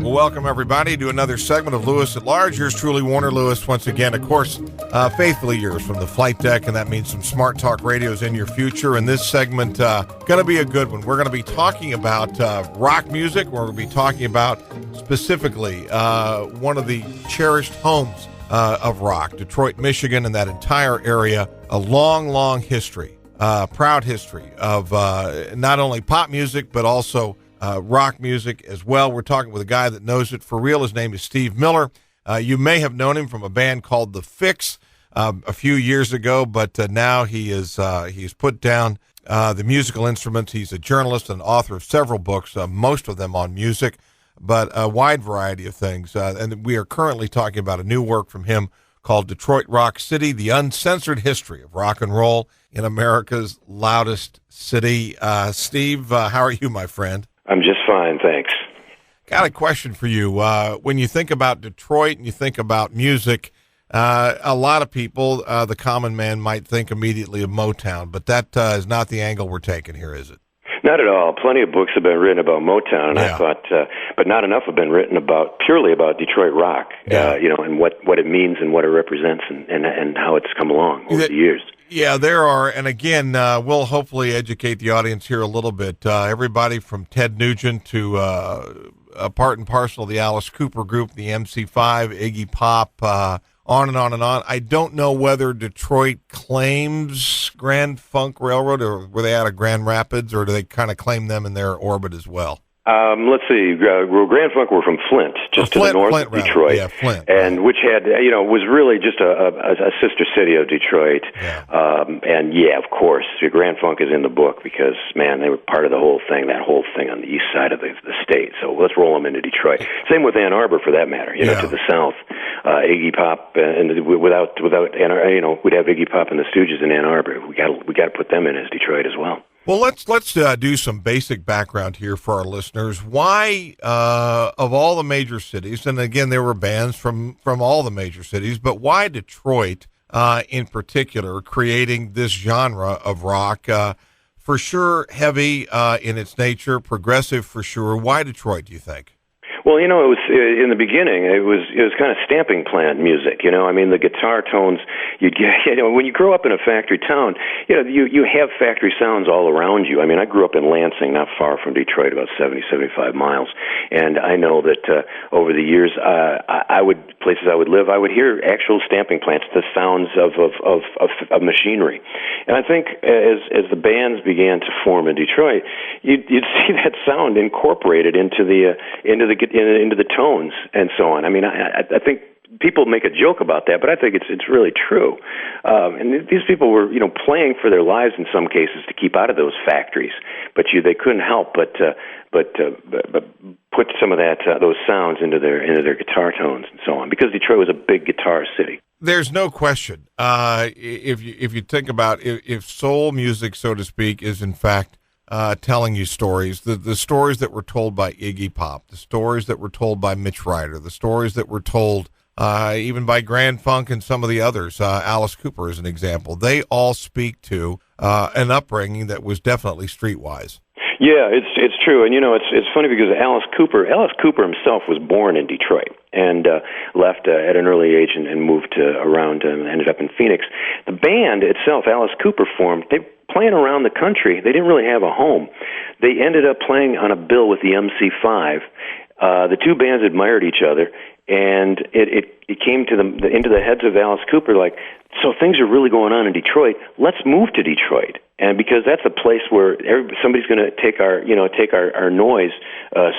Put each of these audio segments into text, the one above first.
Well, welcome, everybody, to another segment of Lewis at Large. Yours truly, Warner Lewis, once again, of course, faithfully yours from the flight deck, and that means some smart talk radios in your future. And this segment going to be a good one. We're going to be talking about rock music. We're going to be talking about specifically one of the cherished homes of rock, Detroit, Michigan, and that entire area. A long, long history, proud history of not only pop music, but also rock music as well. We're talking with a guy that knows it for real. His name is Steve Miller. You may have known him from a band called The Fix a few years ago, but now he's put down the musical instruments. He's a journalist and author of several books, most of them on music, but a wide variety of things. And we are currently talking about a new work from him called Detroit Rock City, The Uncensored History of Rock and Roll in America's Loudest City. Steve, how are you, my friend? I'm just fine, thanks. Got a question for you. When you think about Detroit and you think about music, a lot of people, the common man, might think immediately of Motown, but that is not the angle we're taking here, is it? Not at all. Plenty of books have been written about Motown, and I thought, but not enough have been written purely about Detroit rock, and what it means and what it represents and how it's come along over the years. Yeah, there are, and again, we'll hopefully educate the audience here a little bit. Everybody from Ted Nugent to a part and parcel of the Alice Cooper Group, the MC5, Iggy Pop, on and on and on. I don't know whether Detroit claims Grand Funk Railroad, or were they out of Grand Rapids, or do they kind of claim them in their orbit as well? Let's see. Grand Funk were from Flint, just to the north of Detroit, yeah, Flint, and which had, was really just a sister city of Detroit. Yeah. And of course, Grand Funk is in the book because, man, they were part of the whole thing, that whole thing on the east side of the state. So let's roll them into Detroit. Same with Ann Arbor, for that matter. To the south, Iggy Pop, and without, we'd have Iggy Pop and the Stooges in Ann Arbor. We got to put them in as Detroit as well. Well, let's do some basic background here for our listeners. Why, of all the major cities, and again, there were bands from all the major cities, but why Detroit in particular, creating this genre of rock? For sure, heavy in its nature, progressive for sure. Why Detroit, do you think? Well, it was in the beginning. It was kind of stamping plant music. The guitar tones you'd get. When you grow up in a factory town, you have factory sounds all around you. I grew up in Lansing, not far from Detroit, about 75 miles, and I know that over the years, places I would live, I would hear actual stamping plants, the sounds of machinery, and I think as the bands began to form in Detroit, you'd see that sound incorporated into the tones and so on. I think people make a joke about that, but I think it's really true. And these people were, playing for their lives in some cases to keep out of those factories, but they couldn't help but put some of those sounds into their guitar tones and so on, because Detroit was a big guitar city. There's no question. If you think about if soul music, so to speak, is in fact telling you stories, the stories that were told by Iggy Pop, the stories that were told by Mitch Ryder, the stories that were told even by Grand Funk and some of the others, Alice Cooper is an example, they all speak to an upbringing that was definitely streetwise. Yeah, it's true, and it's funny because Alice Cooper himself was born in Detroit and left at an early age and moved around and ended up in Phoenix. The band itself, Alice Cooper formed, they playing around the country. They didn't really have a home. They ended up playing on a bill with the MC5. The two bands admired each other, and it came into the heads of Alice Cooper like, so things are really going on in Detroit. Let's move to Detroit, and because that's a place where somebody's going to take our noise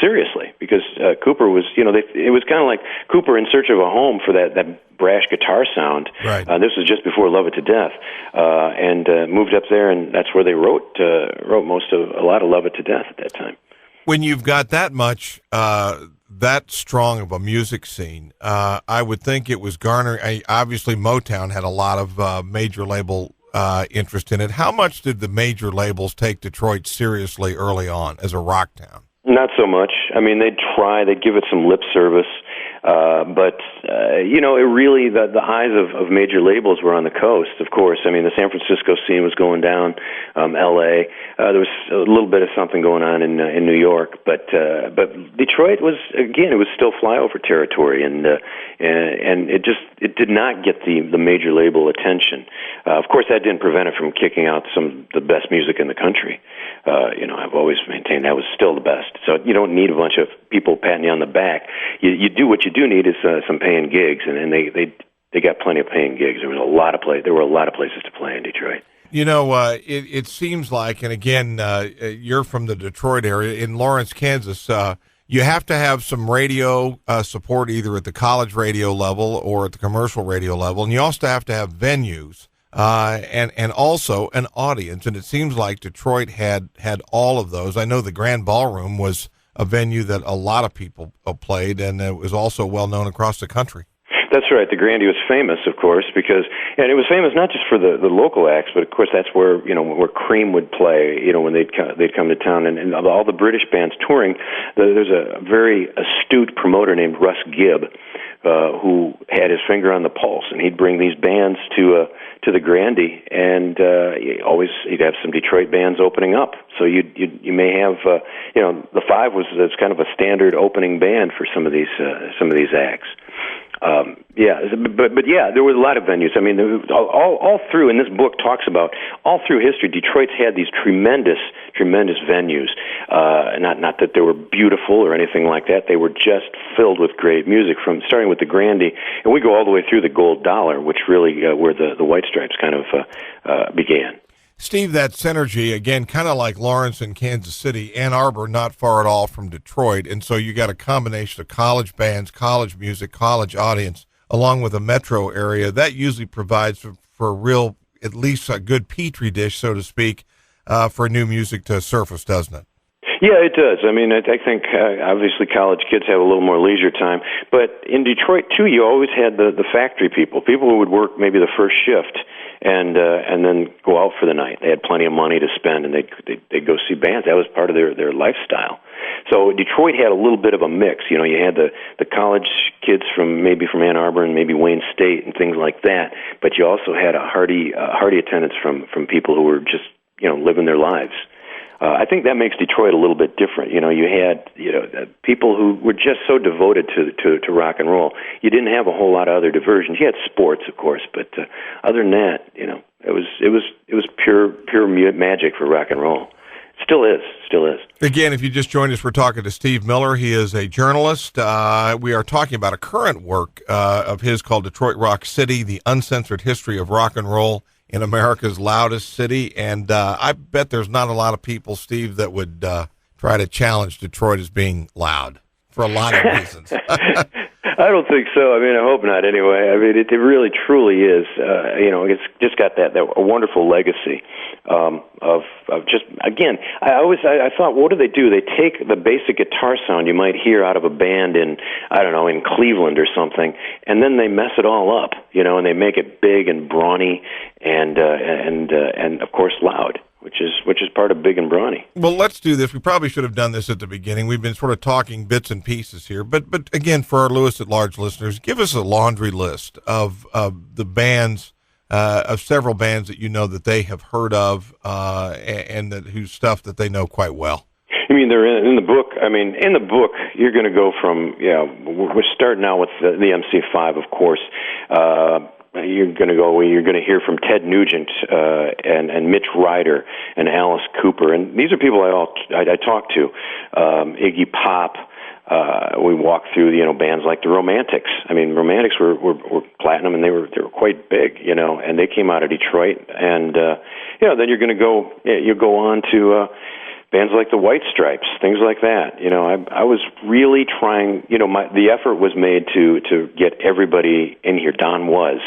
seriously. Because Cooper was, it was kind of like Cooper in search of a home for that brash guitar sound. Right. This was just before Love It to Death, and moved up there, and that's where they wrote a lot of Love It to Death at that time. When you've got that much, that strong of a music scene, I would think it was garnering. Obviously, Motown had a lot of major label interest in it. How much did the major labels take Detroit seriously early on as a rock town? Not so much. They'd try. They'd give it some lip service. It really, the eyes of major labels were on the coast, of course. I mean, the San Francisco scene was going down, L.A. There was a little bit of something going on in New York, but Detroit was, again, it was still flyover territory, and it did not get the major label attention. Of course, that didn't prevent it from kicking out some of the best music in the country. I've always maintained that was still the best. So you don't need a bunch of people patting you on the back. You do what you do need is some paying gigs, and they got plenty of paying gigs. There were a lot of places to play in Detroit. It seems like, and again, you're from the Detroit area. In Lawrence, Kansas, you have to have some radio support either at the college radio level or at the commercial radio level, and you also have to have venues and also an audience. And it seems like Detroit had all of those. I know the Grand Ballroom was a venue that a lot of people played, and it was also well known across the country. That's right. The Grandy was famous, of course, and it was famous not just for the local acts, but of course that's where Cream would play. When they'd come to town, and all the British bands touring. There's a very astute promoter named Russ Gibb, who had his finger on the pulse, and he'd bring these bands to the Grandy, and he'd have some Detroit bands opening up. So you may have the Five was kind of a standard opening band for some of these acts. There was a lot of venues. I mean, all through, and this book talks about all through history, Detroit's had these tremendous venues. Not that they were beautiful or anything like that. They were just filled with great music, from starting with the Grandy, and we go all the way through the Gold Dollar, which really where the White Stripes kind of began. Steve, that synergy, again, kind of like Lawrence and Kansas City, Ann Arbor, not far at all from Detroit. And so you got a combination of college bands, college music, college audience, along with a metro area. That usually provides for real, at least a good petri dish, so to speak, for new music to surface, doesn't it? Yeah, it does. I mean, I think obviously college kids have a little more leisure time, but in Detroit too, you always had the factory people who would work maybe the first shift and then go out for the night. They had plenty of money to spend, and they'd go see bands. That was part of their lifestyle. So Detroit had a little bit of a mix. You had the college kids from Ann Arbor and maybe Wayne State and things like that, but you also had a hearty attendance from people who were just living their lives. I think that makes Detroit a little bit different. You had people who were just so devoted to rock and roll. You didn't have a whole lot of other diversions. You had sports, of course, but other than that, it was pure magic for rock and roll. Still is. Again, if you just joined us, we're talking to Steve Miller. He is a journalist. We are talking about a current work of his called Detroit Rock City: The Uncensored History of Rock and Roll in America's Loudest City. And I bet there's not a lot of people, Steve, that would try to challenge Detroit as being loud for a lot of reasons. I don't think so. I mean, I hope not anyway. I mean, it really, truly is. It's just got that a wonderful legacy of just, again, I thought, what do? They take the basic guitar sound you might hear out of a band in Cleveland or something, and then they mess it all up, and they make it big and brawny and of course loud. Which is part of big and brawny. Well, let's do this. We probably should have done this at the beginning. We've been sort of talking bits and pieces here, but again, for our Lewis at Large listeners, give us a laundry list of the bands, of several bands that that they have heard of, and whose stuff that they know quite well. You mean they're in the book? I mean, in the book, you're going to go from we're starting out with the MC5, of course. You're going to hear from Ted Nugent and Mitch Ryder and Alice Cooper, and these are people I talked to. Iggy Pop. We walked through bands like the Romantics. I mean, Romantics were platinum, and they were quite big, and they came out of Detroit. And then you're going to go on to bands like the White Stripes, things like that. I was really trying. The effort was made to get everybody in here. Don was.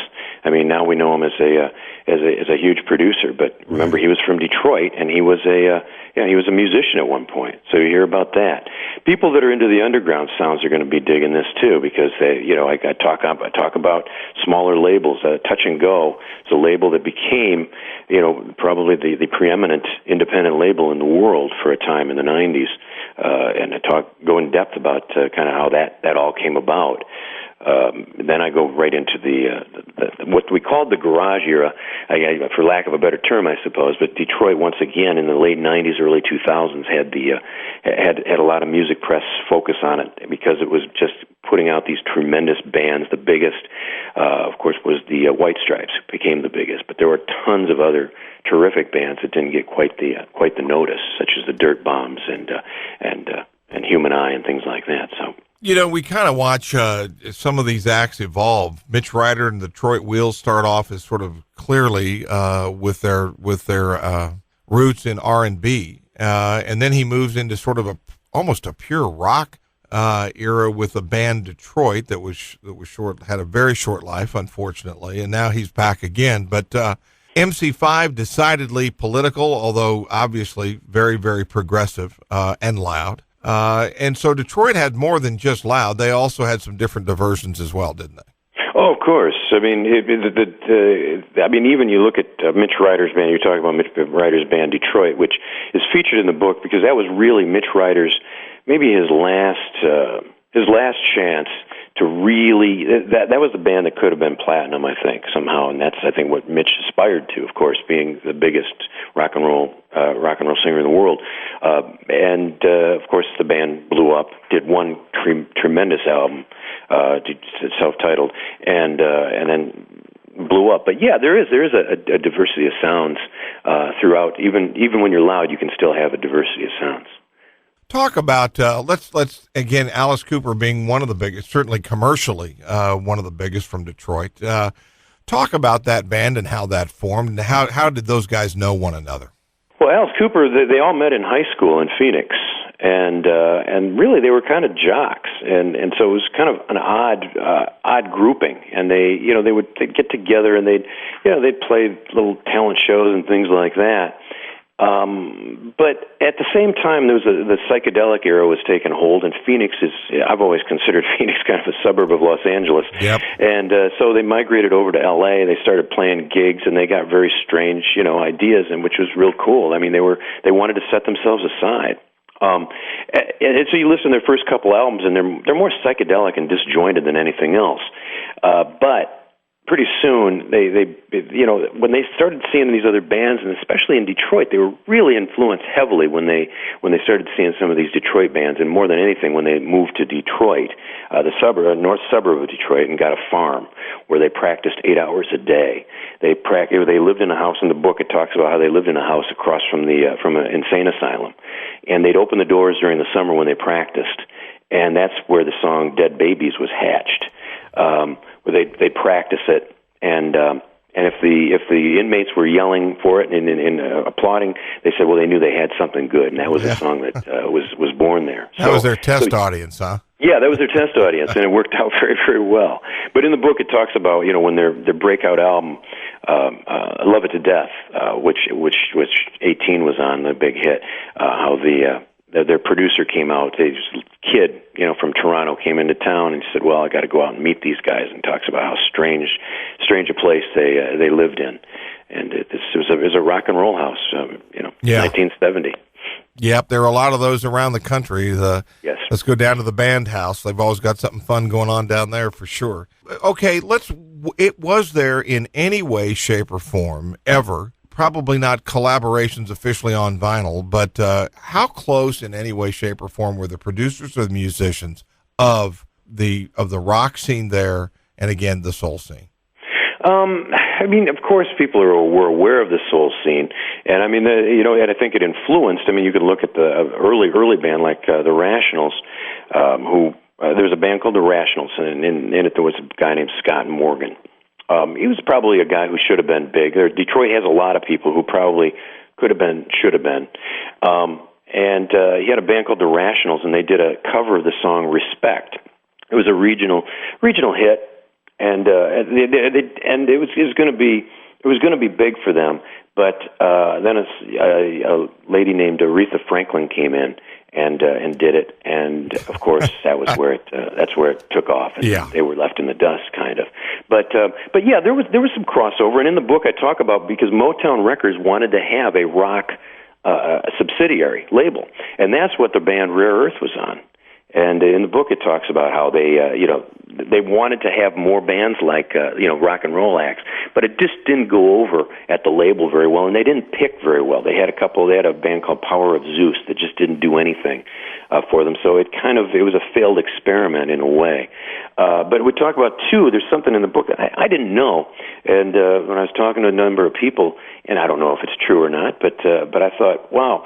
I mean, now we know him as a huge producer, but remember, he was from Detroit, and he was a musician at one point. So you hear about that. People that are into the underground sounds are going to be digging this too, because I talk about smaller labels. Touch and Go is a label that became probably the preeminent independent label in the world for a time in the 90s, and I go in depth about kind of how that all came about. Then I go right into the what we called the garage era, for lack of a better term, I suppose. But Detroit, once again, in the late '90s, early 2000s, had a lot of music press focus on it because it was just putting out these tremendous bands. The biggest, of course, was the White Stripes, who became the biggest. But there were tons of other terrific bands that didn't get quite the notice, such as the Dirt Bombs and Human Eye and things like that. So. You know, we kind of watch some of these acts evolve. Mitch Ryder and the Detroit Wheels start off as sort of clearly with their roots in R&B, and then he moves into sort of almost a pure rock era with the band Detroit that was short, had a very short life, unfortunately, and now he's back again. But MC5, decidedly political, although obviously very, very progressive and loud. And so Detroit had more than just loud. They also had some different diversions as well, didn't they? Oh, of course. I mean, even you look at Mitch Ryder's band. You're talking about Mitch Ryder's band, Detroit, which is featured in the book because that was really Mitch Ryder's, maybe his last chance to really. That was the band that could have been platinum, I think, somehow, and that's, I think, what Mitch aspired to. Of course, being the biggest rock and roll singer in the world, and of course, the band blew up. Did one tremendous album, self-titled, and then blew up. But yeah, there is a diversity of sounds throughout. Even when you're loud, you can still have a diversity of sounds. Talk about let's again, Alice Cooper being one of the biggest, certainly commercially one of the biggest from Detroit. Talk about that band and how that formed, and how did those guys know one another? Well, Alice Cooper, they all met in high school in Phoenix, and really they were kind of jocks, and so it was kind of an odd grouping, and they'd get together and they'd play little talent shows and things like that. But at the same time, the psychedelic era was taking hold, and Phoenix I've always considered Phoenix kind of a suburb of Los Angeles. Yep. And so they migrated over to L.A., they started playing gigs, and they got very strange, ideas, and which was real cool. I mean, they wanted to set themselves aside. And so you listen to their first couple albums, and they're more psychedelic and disjointed than anything else. But pretty soon, they when they started seeing these other bands, and especially in Detroit, they were really influenced heavily when they started seeing some of these Detroit bands, and more than anything, when they moved to Detroit, the north suburb of Detroit, and got a farm where they practiced 8 hours a day. They lived in a house. In the book, it talks about how they lived in a house across from an insane asylum, and they'd open the doors during the summer when they practiced, and that's where the song "Dead Babies" was hatched. Where they practice it, and if the inmates were yelling for it and applauding, they said, well, they knew they had something good, and that was a song that was born there. That was their test audience, huh? Yeah, that was their test audience, and it worked out very, very well. But in the book, it talks about when their breakout album, "Love It to Death," which 18 was on, the big hit, how their producer came out, this kid, from Toronto, came into town and said, well, I got to go out and meet these guys, and talks about how strange a place they lived in. And it was a rock and roll house, 1970. Yep, there are a lot of those around the country. Yes. Let's go down to the band house. They've always got something fun going on down there for sure. Okay, was there in any way, shape, or form ever, probably not collaborations officially on vinyl, but how close in any way, shape, or form were the producers or the musicians of the rock scene there, and again, the soul scene? I mean, of course, people were aware of the soul scene, and I mean, and I think it influenced. I mean, you could look at the early band like the Rationals, who there was a band called the Rationals, and in it there was a guy named Scott Morgan. He was probably a guy who should have been big. Detroit has a lot of people who probably could have been, should have been. And he had a band called the Rationals, and they did a cover of the song "Respect." It was a regional hit, and it was going to be big for them. But then a lady named Aretha Franklin came in and did it, and of course that's where it took off. And yeah, they were left in the dust, kind of. But yeah, there was some crossover, and in the book I talk about, because Motown Records wanted to have a rock subsidiary label, and that's what the band Rare Earth was on. And in the book, it talks about how they they wanted to have more bands like rock and roll acts, but it just didn't go over at the label very well, and they didn't pick very well. They had a band called Power of Zeus that just didn't do anything for them. So it was a failed experiment in a way. But we talk about too. There's something in the book that I didn't know, and when I was talking to a number of people, and I don't know if it's true or not, but I thought, wow,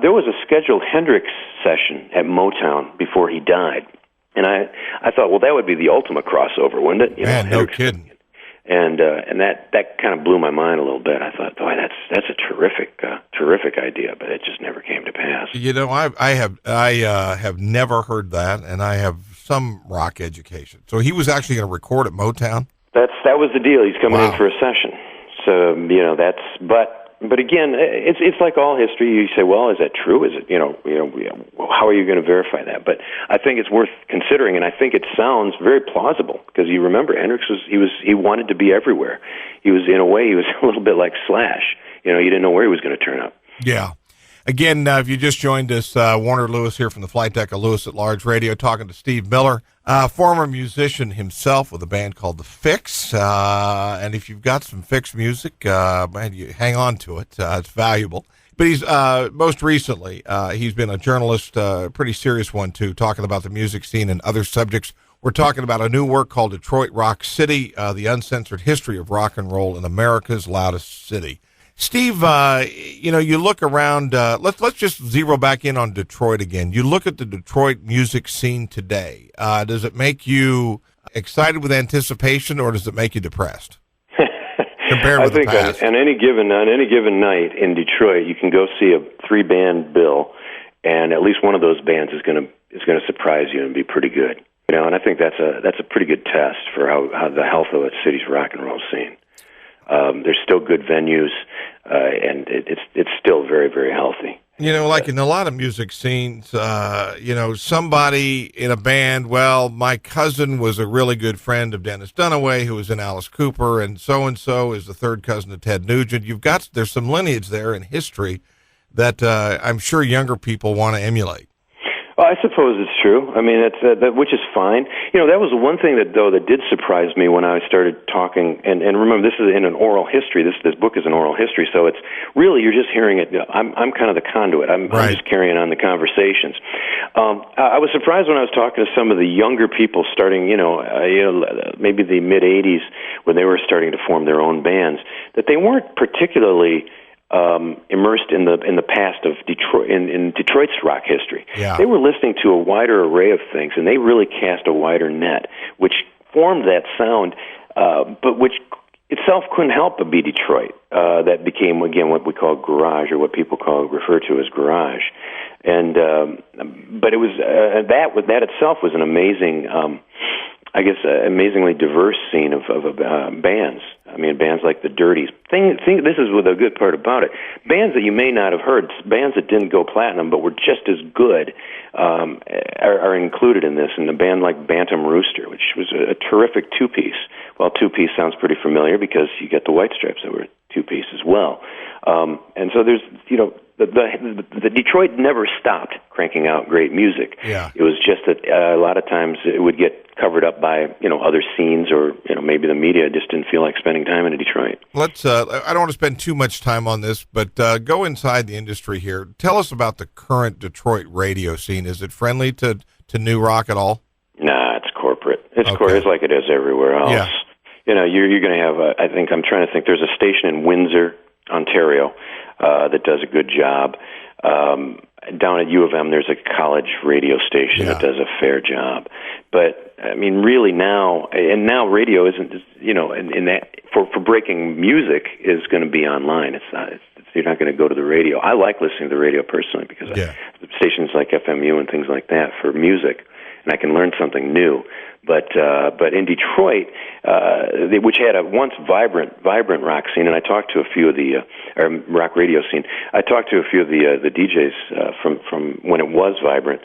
there was a scheduled Hendrix session at Motown before he died, and I thought, well, that would be the ultimate crossover, wouldn't it? Man, no kidding. And that kind of blew my mind a little bit. I thought, boy, that's a terrific idea, but it just never came to pass. I have never heard that, and I have some rock education. So he was actually going to record at Motown. That was the deal. He's coming in for a session. So but again, it's like all history. You say, well, is that true? Is it how are you going to verify that? But I think it's worth considering, and I think it sounds very plausible because you remember Hendrix he wanted to be everywhere. He was, in a way, he was a little bit like Slash. You didn't know where he was going to turn up. Yeah. Again, if you just joined us, Warner Lewis here from the Flight Deck of Lewis at Large Radio, talking to Steve Miller, former musician himself with a band called The Fix. And if you've got some Fix music, man, you hang on to it. It's valuable. But he's most recently, he's been a journalist, a pretty serious one, too, talking about the music scene and other subjects. We're talking about a new work called Detroit Rock City, the uncensored history of rock and roll in America's loudest city. Steve, you look around, let's just zero back in on Detroit again. You look at the Detroit music scene today. Does it make you excited with anticipation, or does it make you depressed? Compared with the past? I think on any given night in Detroit, you can go see a 3-band bill, and at least one of those bands is going to surprise you and be pretty good. And I think that's a pretty good test for how the health of a city's rock and roll scene. There's still good venues, and it's still very, very healthy. Like in a lot of music scenes, somebody in a band, well, my cousin was a really good friend of Dennis Dunaway, who was in Alice Cooper, and so is the third cousin of Ted Nugent. There's some lineage there in history that I'm sure younger people want to emulate. Well, I suppose it's true. I mean, which is fine. That was one thing that did surprise me when I started talking. And remember, this is in an oral history. This book is an oral history, so it's really you're just hearing it. I'm kind of the conduit. I'm just carrying on the conversations. I was surprised when I was talking to some of the younger people, starting, maybe the mid '80s, when they were starting to form their own bands, that they weren't particularly immersed in the past of Detroit, in Detroit's rock history. Yeah. They were listening to a wider array of things, and they really cast a wider net, which formed that sound, but which itself couldn't help but be Detroit. That became, again, what we call garage, or what people refer to as garage. And but it was that itself was an amazing, amazingly diverse scene of bands. I mean, bands like the Dirties. This is the good part about it. Bands that you may not have heard, bands that didn't go platinum but were just as good, are included in this. And a band like Bantam Rooster, which was a terrific two-piece. Well, two-piece sounds pretty familiar because you get the White Stripes that were two-piece as well. And so there's, the Detroit never stopped cranking out great music. Yeah. It was just that a lot of times it would get covered up by other scenes, or maybe the media just didn't feel like spending time in Detroit. Let's. I don't want to spend too much time on this, but go inside the industry here. Tell us about the current Detroit radio scene. Is it friendly to new rock at all? Nah, it's corporate. It's corporate. It's like it is everywhere else. Yeah. You're going to have. I'm trying to think. There's a station in Windsor, Ontario, that does a good job. Down at U of M, there's a college radio station that does a fair job. But I mean, really now radio isn't, in that for breaking music is going to be online. It's not. You're not going to go to the radio. I like listening to the radio personally because stations like FMU and things like that for music, and I can learn something new. But in Detroit, which had a once vibrant rock scene, and I talked to a few of the rock radio scene. I talked to a few of the DJs from when it was vibrant.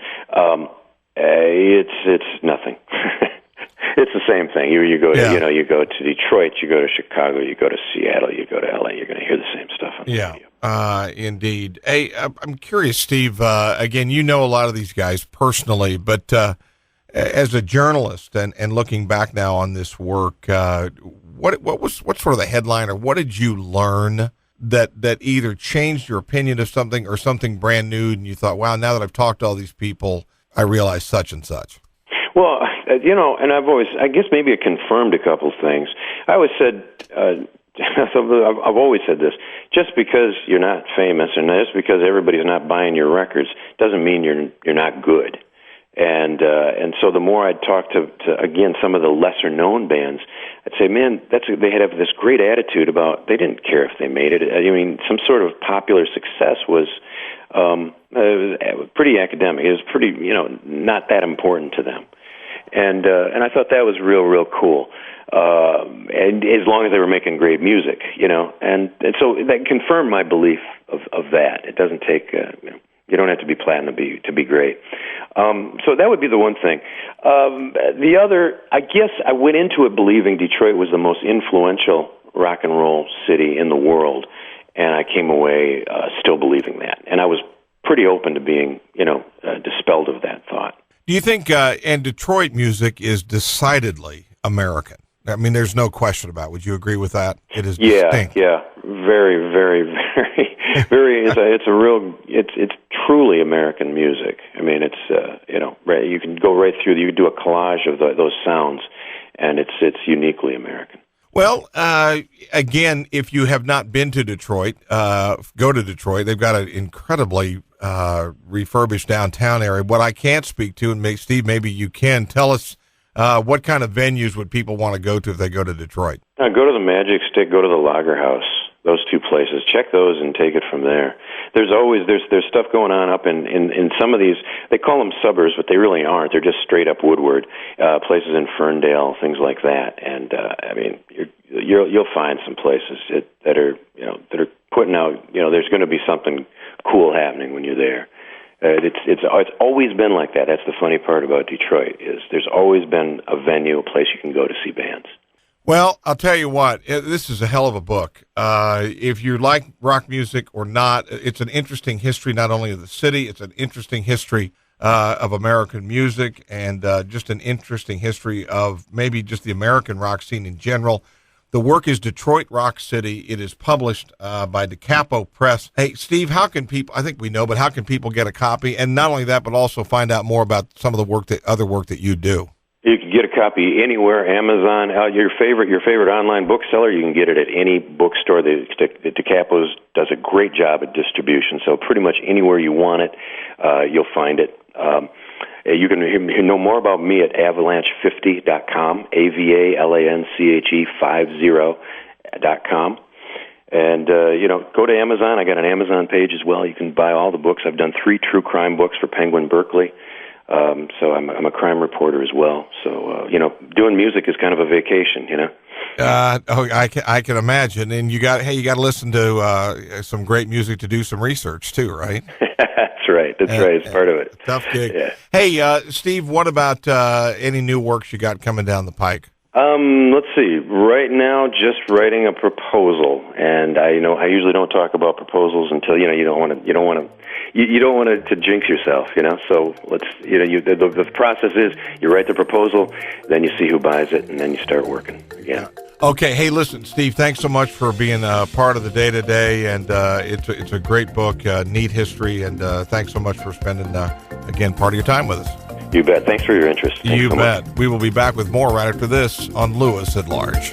It's nothing. It's the same thing. You go to you go to Detroit, you go to Chicago, you go to Seattle, you go to LA. You're going to hear the same stuff on the radio. Indeed. Hey, I'm curious, Steve. Again, you know a lot of these guys personally, but As a journalist and looking back now on this work, what's sort of the headline, or what did you learn that either changed your opinion of something or something brand new, and you thought, wow, now that I've talked to all these people, I realize such and such? Well, and I guess maybe it confirmed a couple things. I always said, I've always said this, just because you're not famous and just because everybody's not buying your records doesn't mean you're not good. And so the more I'd talk to again some of the lesser known bands, I'd say, man, they had this great attitude about they didn't care if they made it. I mean, some sort of popular success was pretty academic. It was pretty, not that important to them. And I thought that was real cool. And as long as they were making great music, and so that confirmed my belief of that. It doesn't take, you don't have to be platinum to be great. So that would be the one thing. The other, I guess I went into it believing Detroit was the most influential rock and roll city in the world, and I came away still believing that. And I was pretty open to being, dispelled of that thought. Do you think, and Detroit music is decidedly American? I mean, there's no question about it. Would you agree with that? It is distinct. Yeah. Very, very, very, very, it's truly American music. I mean, it's, you can go right through, you can do a collage of those sounds, and it's uniquely American. Well, again, if you have not been to Detroit, go to Detroit. They've got an incredibly refurbished downtown area. What I can't speak to, and Steve, maybe you can, tell us what kind of venues would people want to go to if they go to Detroit? Go to the Magic Stick, go to the Lager House. Those two places. Check those and take it from there. There's stuff going on up in some of these, they call them suburbs, but they really aren't. They're just straight up Woodward, places in Ferndale, things like that. And I mean, you'll find some places that are putting out, there's going to be something cool happening when you're there. It's always been like that. That's the funny part about Detroit, is there's always been a venue, a place you can go to see bands. Well, I'll tell you what, this is a hell of a book. If you like rock music or not, it's an interesting history, not only of the city, it's an interesting history of American music, and just an interesting history of maybe just the American rock scene in general. The work is Detroit Rock City. It is published by DeCapo Press. Hey, Steve, how can people, I think we know, but how can people get a copy? And not only that, but also find out more about some of the other work that you do. You can get a copy anywhere, Amazon, your favorite online bookseller. You can get it at any bookstore. The DeCapo's does a great job at distribution, so pretty much anywhere you want it, you'll find it. You can know more about me at avalanche50.com, AVALANCHE 50.com. And, go to Amazon. I got an Amazon page as well. You can buy all the books. I've done 3 true crime books for Penguin Berkeley. So I'm a crime reporter as well. So, doing music is kind of a vacation, I can imagine. And you got to listen to some great music to do some research too, right? That's right. It's part of it. Tough gig. Yeah. Hey, Steve, what about any new works you got coming down the pike? Let's see. Right now, just writing a proposal, and I usually don't talk about proposals until you don't want to jinx yourself, So let's the process is you write the proposal, then you see who buys it, and then you start working again. Okay. Hey, listen, Steve, thanks so much for being a part of the day today, and it's a great book, neat history, and thanks so much for spending again part of your time with us. You bet. Thanks for your interest. You bet. We will be back with more right after this on Lewis at Large.